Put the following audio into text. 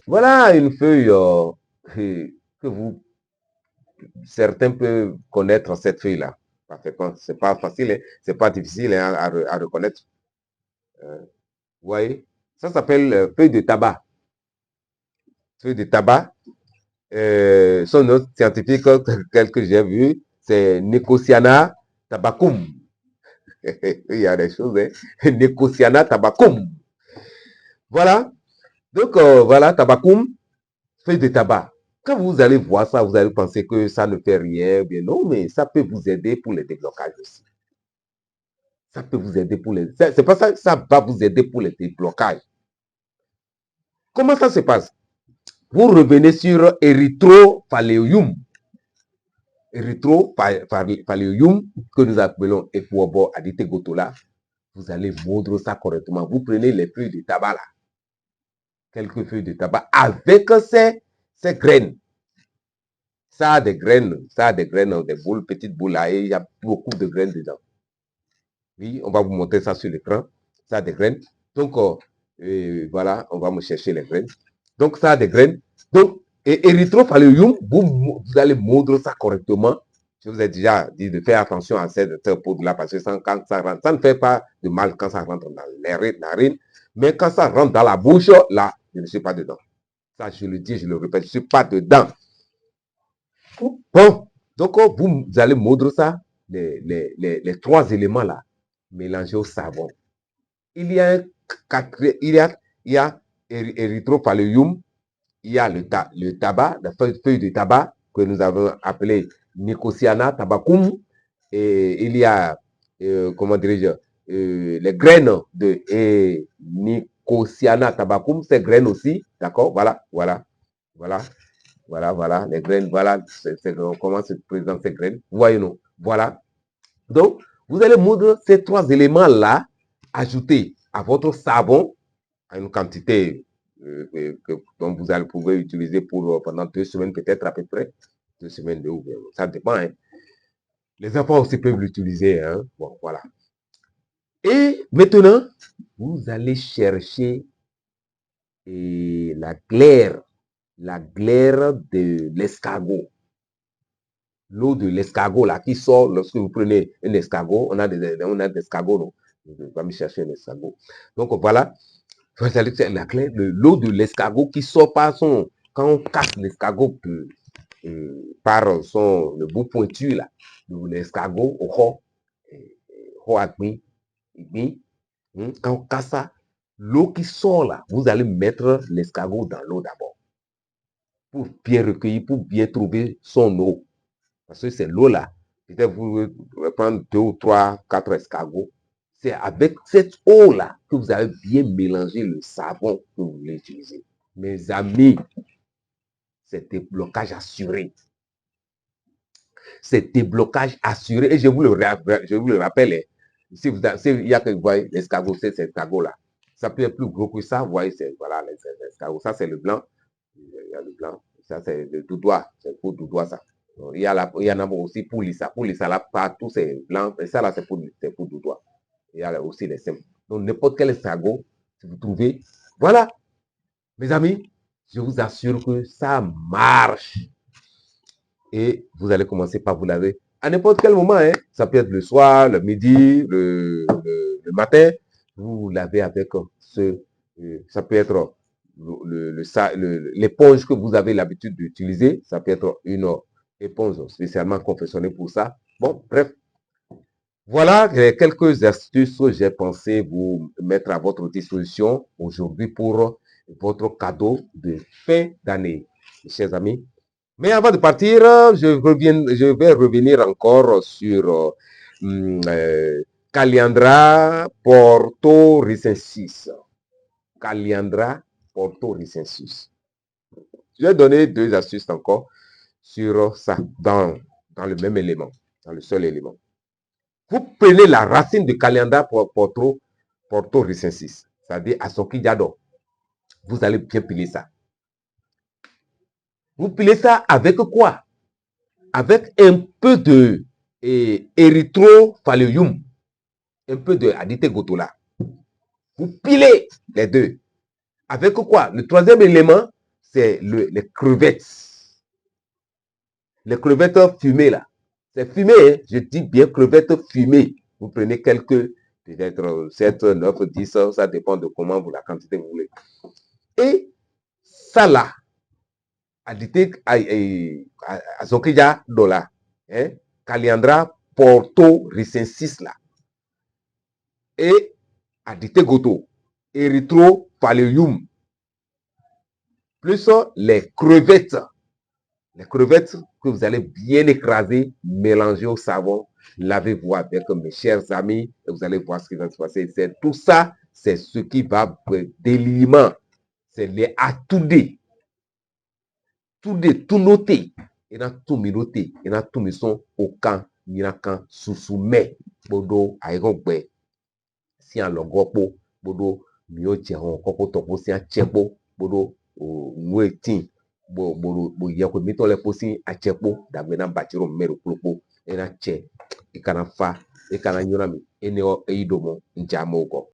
Voilà une feuille que vous, certains peuvent connaître cette feuille-là. Parfaitement. C'est pas facile, hein, c'est pas difficile hein, à reconnaître. Vous voyez, ça s'appelle feuille de tabac. Feuille de tabac. Son nom scientifique, tel que j'ai vu, c'est Nicotiana tabacum. Il y a des choses, hein. Nicotiana tabacum. Voilà. Donc, voilà, tabacum, feuille de tabac. Quand vous allez voir ça, vous allez penser que ça ne fait rien. Bien non, mais ça peut vous aider pour les déblocages aussi. Ça peut vous aider pour les... C'est pas ça, ça va vous aider pour les déblocages. Comment ça se passe? Vous revenez sur erythrophaléium. Erythrophaléium, que nous appelons Equobo adite gotola. Vous allez moudre ça correctement. Vous prenez les feuilles de tabac là. Quelques feuilles de tabac avec ces graines. Ça a des graines, des boules, petites boules là, et il y a beaucoup de graines dedans. Oui, on va vous montrer ça sur l'écran. Ça a des graines. Donc, voilà, on va me chercher les graines. Donc, ça a des graines. Donc, et erythrophaléium, vous allez moudre ça correctement. Je vous ai déjà dit de faire attention à cette poudre-là parce que quand ça rentre, ça ne fait pas de mal quand ça rentre dans les narines. Mais quand ça rentre dans la bouche, là, je ne suis pas dedans. Ça, je le dis, je le répète, je ne suis pas dedans. Bon, donc vous allez moudre ça, les trois éléments là, mélangés au savon. Il y a erythrophaléium, il y a le tabac, la feuille de tabac que nous avons appelé Nicotiana tabacum, et il y a, comment dirais-je, les graines de Nicotiana tabacum, ces graines aussi, d'accord, voilà, les graines, voilà, comment se présentent ces graines, voyez-nous, voilà. Donc, vous allez moudre ces trois éléments-là, ajouter à votre savon, à une quantité dont vous allez pouvoir utiliser pour pendant 2 semaines, peut-être à peu près. 2 semaines, ça dépend. Hein. Les enfants aussi peuvent l'utiliser. Hein. Bon, voilà. Et maintenant, vous allez chercher la glaire de l'escargot. L'eau de l'escargot là qui sort lorsque vous prenez un escargot, on a des escargots, non? Je vais me chercher un escargot. Donc voilà, l'eau de l'escargot qui sort par son, quand on casse l'escargot par le bout pointu là, de l'escargot au rond, quand on casse ça, l'eau qui sort là, vous allez mettre l'escargot dans l'eau d'abord pour bien recueillir, pour bien trouver son eau. Parce que c'est l'eau là. Peut-être vous prendre 2 ou 3, 4 escargots. C'est avec cette eau là que vous avez bien mélangé le savon que vous voulez utiliser. Mes amis, c'est déblocage assuré. C'est déblocage assuré. Et je vous le rappelle. Si il y a que vous voyez l'escargot, c'est cet escargot là. Ça peut être plus gros que ça. Vous voyez, voilà les escargots. Ça, c'est le blanc. Il y a le blanc. Ça, c'est le doudois. C'est pour doudois, ça. Il y en a aussi pour l'ISA. Pour l'ISA, là, partout, c'est blanc. Et ça, là, c'est pour doudois. Il y a aussi les simples. Donc, n'importe quel escargot, si vous trouvez. Voilà. Mes amis, je vous assure que ça marche. Et vous allez commencer par vous laver à n'importe quel moment. Hein. Ça peut être le soir, le midi, le matin. Vous vous lavez avec ça peut être l'éponge que vous avez l'habitude d'utiliser. Ça peut être une éponge spécialement confectionnée pour ça. Bon, bref. Voilà quelques astuces que j'ai pensé vous mettre à votre disposition aujourd'hui pour votre cadeau de fin d'année, chers amis. Mais avant de partir, je vais revenir encore sur Caliandra portoricensis. Caliandra portoricensis. Je vais donner 2 astuces encore sur ça, dans le même élément, dans le seul élément. Vous prenez la racine de Caliandra portoricensis, c'est-à-dire Asokijado. Vous allez bien piler ça. Vous pilez ça avec quoi? Avec un peu de erythrophaléium, un peu de adite gotola. Vous pilez les deux. Avec quoi? Le troisième élément, c'est les crevettes. Les crevettes fumées là. C'est fumé, hein? Je dis bien crevettes fumées. Vous prenez quelques, peut-être 7, 9, 10, ça dépend de comment vous, la quantité vous voulez. Et ça là, adité à Zokija Dola, hein? Caliandra Porto Ricensis là. Et adité Goto, Erythrophallium, plus les crevettes. Les crevettes que vous allez bien écraser, mélanger au savon, lavez-vous avec mes chers amis et vous allez voir ce qui va se passer. Tout ça, c'est ce qui va déliment. C'est les atoudes. Tout noté. Il y a tout noté. Il y a tout mis au camp. Il y a camp sous-soumet. Bodo, aïrogbe. Si un logopo, bodo, mio tieron, kopo topo, si un tchepo, bodo, mouetin. Bo yako mito le posi a chepo da mena bachiro mero klopo ena che ikana fa ikana nyona mi ene o eidomo njamo ko